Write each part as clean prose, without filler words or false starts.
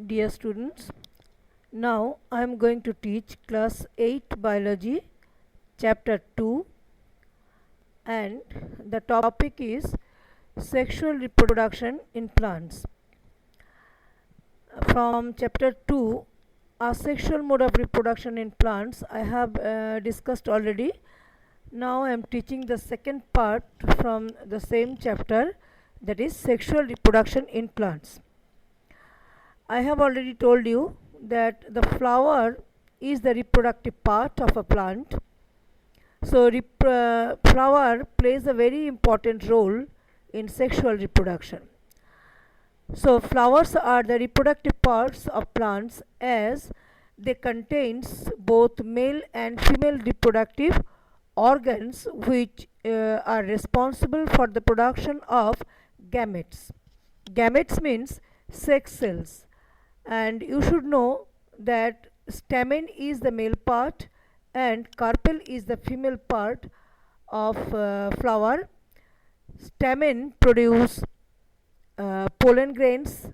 Dear students, now I am going to teach class 8 biology chapter 2, and the topic is sexual reproduction in plants. From chapter 2, asexual mode of reproduction in plants I have discussed already. Now I am teaching the second part from the same chapter, that is sexual reproduction in plants. I have already told you that the flower is the reproductive part of a plant. So flower plays a very important role in sexual reproduction. So flowers are the reproductive parts of plants as they contains both male and female reproductive organs which are responsible for the production of gametes. Gametes means sex cells, and you should know that stamen is the male part and carpel is the female part of flower. Stamen produce pollen grains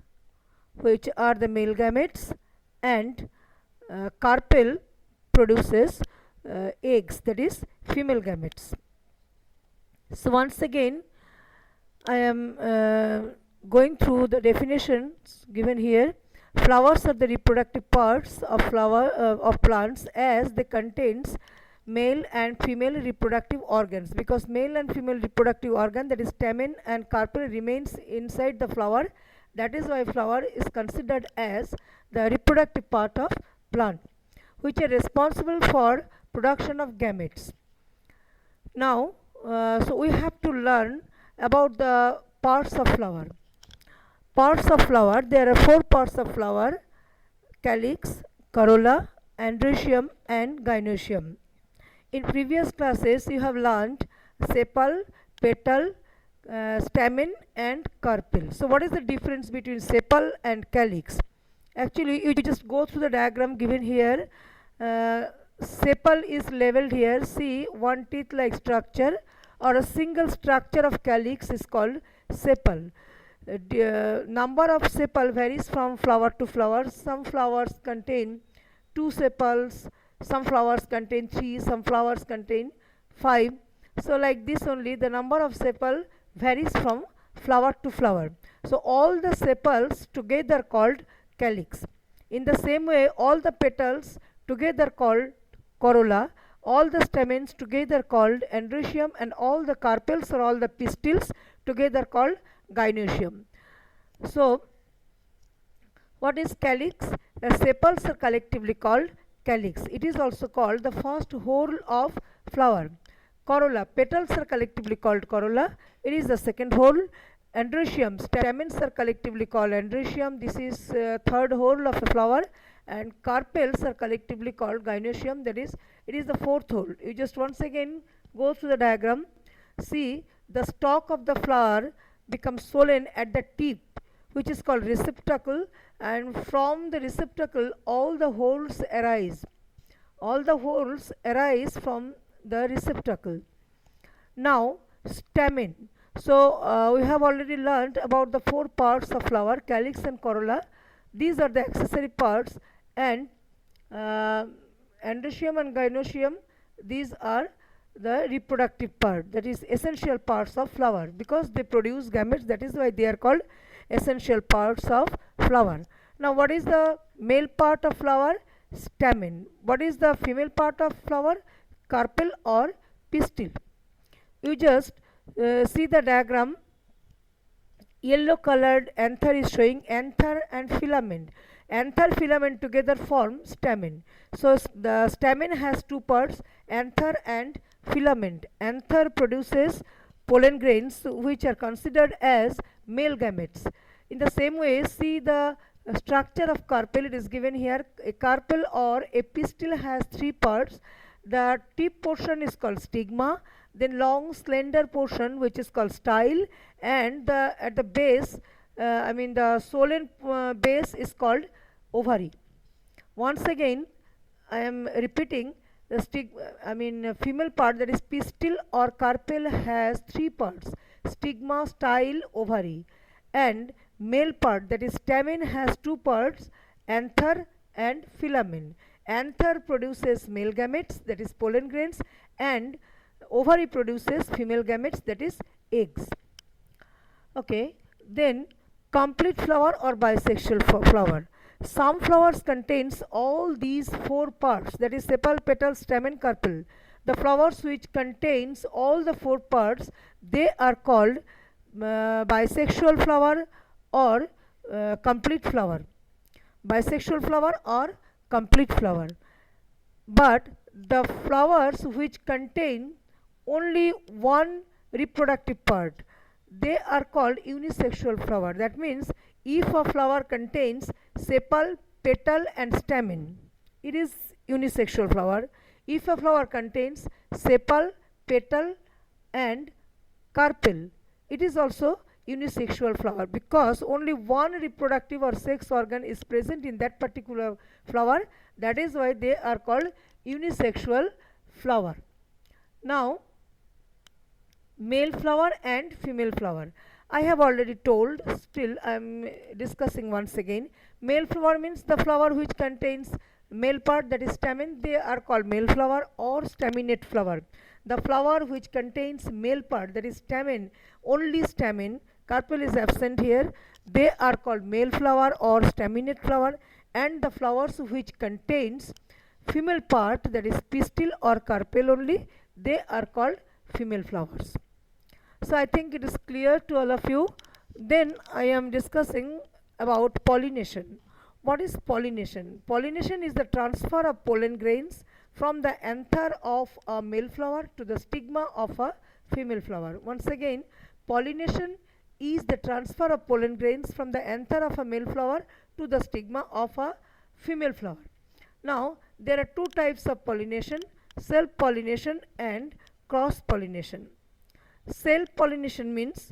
which are the male gametes, and carpel produces eggs, that is female gametes. So once again I am going through the definitions given here. Flowers are the reproductive parts of plants as they contains male and female reproductive organs, because male and female reproductive organ, that is stamen and carpel, remains inside the flower. That is why flower is considered as the reproductive part of plant, which are responsible for production of gametes. Now so we have to learn about the parts of flower. Parts of flower, there are 4 parts of flower: calyx, corolla, androecium and gynoecium. In previous classes you have learned sepal, petal, stamen and carpel. So what is the difference between sepal and calyx? Actually you just go through the diagram given here. Sepal is labeled here. See, one teeth like structure or a single structure of calyx is called sepal. Number of sepal varies from flower to flower. Some flowers contain 2 sepals, some flowers contain 3, some flowers contain 5. So like this only, the number of sepal varies from flower to flower. So all the sepals together called calyx. In the same way, all the petals together called corolla, all the stamens together called androecium, and all the carpels or all the pistils together called gynoecium. So what is calyx? The sepals are collectively called calyx. It is also called the first whorl of flower. Corolla, petals are collectively called corolla. It is the second whorl. Androecium, stamens are collectively called androecium. This is third whorl of a flower. And carpels are collectively called gynoecium. That is, it is the fourth whorl. You just once again go through the diagram. See, the stalk of the flower becomes swollen at the tip, which is called receptacle, and from the receptacle all the holes arise. All the holes arise from the receptacle. Now stamen. So we have already learned about the 4 parts of flower: calyx and corolla. These are the accessory parts, and androecium and gynoecium, these are the reproductive part, that is essential parts of flower, because they produce gametes. That is why they are called essential parts of flower. Now what is the male part of flower? Stamen. What is the female part of flower? Carpel or pistil. You just see the diagram. Yellow colored anther is showing anther and filament. Anther, filament together form stamen. So the stamen has 2 parts, anther and filament. Anther produces pollen grains which are considered as male gametes. In the same way, see the structure of carpel. It is given here. A carpel or a pistil has 3 parts. The tip portion is called stigma, then long slender portion which is called style, and at the base, the swollen base is called ovary. Once again I am repeating, the female part, that is pistil or carpel, has 3 parts: stigma, style, ovary, and male part, that is stamen, has two parts, anther and filamen. Anther produces male gametes, that is pollen grains, and ovary produces female gametes, that is eggs. Okay, then complete flower or bisexual flower. Some flowers contains all these four parts, that is sepal, petal, stamen, carpel. The flowers which contains all the four parts, they are called bisexual flower or complete flower. Bisexual flower or complete flower. But the flowers which contain only one reproductive part, they are called unisexual flower. That means if a flower contains sepal, petal and stamen, it is unisexual flower. If a flower contains sepal, petal and carpel, it is also unisexual flower, because only one reproductive or sex organ is present in that particular flower. That is why they are called unisexual flower. Now, male flower and female flower. I have already told, still I am discussing once again. Male flower means the flower which contains male part, that is stamen, they are called male flower or staminate flower. The flower which contains male part, that is stamen, only stamen, carpel is absent here, they are called male flower or staminate flower. And the flowers which contains female part, that is pistil or carpel only, they are called female flowers. So I think it is clear to all of you. Then I am discussing about pollination. What is pollination? Pollination is the transfer of pollen grains from the anther of a male flower to the stigma of a female flower. Once again, pollination is the transfer of pollen grains from the anther of a male flower to the stigma of a female flower. Now, there are two types of pollination, self-pollination and cross-pollination. Self-pollination means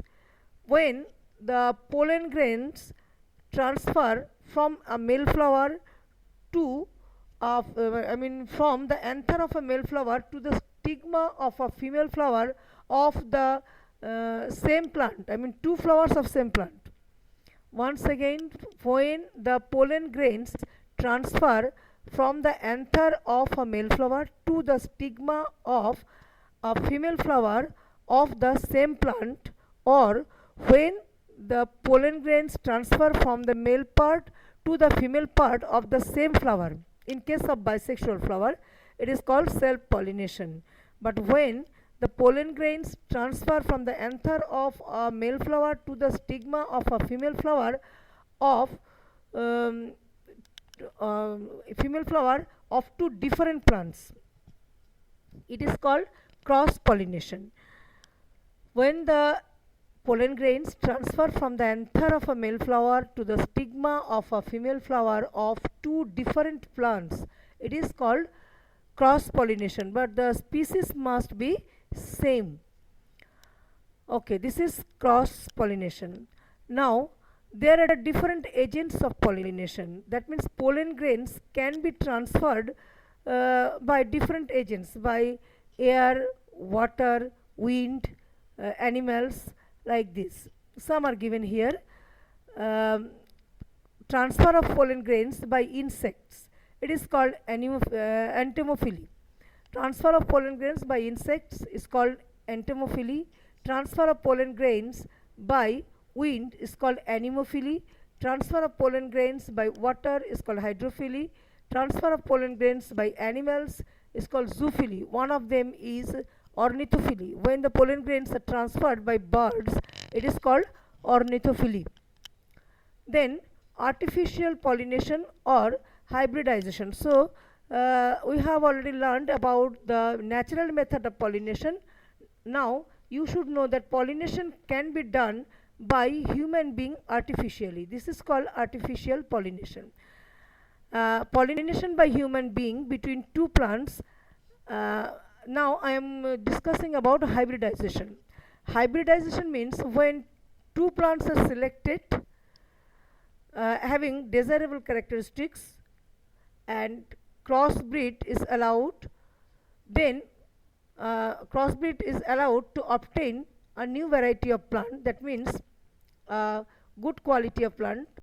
when the pollen grains transfer from a male flower to from the anther of a male flower to the stigma of a female flower of the same plant, two flowers of same plant. Once again, when the pollen grains transfer from the anther of a male flower to the stigma of a female flower of the same plant, or when the pollen grains transfer from the male part to the female part of the same flower. In case of bisexual flower, it is called self-pollination. But when the pollen grains transfer from the anther of a male flower to the stigma of a female flower of two different plants, it is called cross-pollination. When the pollen grains transfer from the anther of a male flower to the stigma of a female flower of two different plants, it is called cross-pollination, but the species must be same. Okay, this is cross-pollination. Now, there are different agents of pollination. That means pollen grains can be transferred by different agents, by air, water, wind, animals, like this. Some are given here. Transfer of pollen grains by insects, it is called entomophily. Transfer of pollen grains by insects is called entomophily. Transfer of pollen grains by wind is called anemophily. Transfer of pollen grains by water is called hydrophily. Transfer of pollen grains by animals is called zoophily. One of them is ornithophily. When the pollen grains are transferred by birds, it is called ornithophily. Then artificial pollination or hybridization. So we have already learned about the natural method of pollination. Now you should know that pollination can be done by human being artificially. This is called artificial pollination. Pollination by human being between two plants. Now I am discussing about hybridization. Hybridization means when two plants are selected having desirable characteristics and crossbreed is allowed, then crossbreed is allowed to obtain a new variety of plant. That means good quality of plant.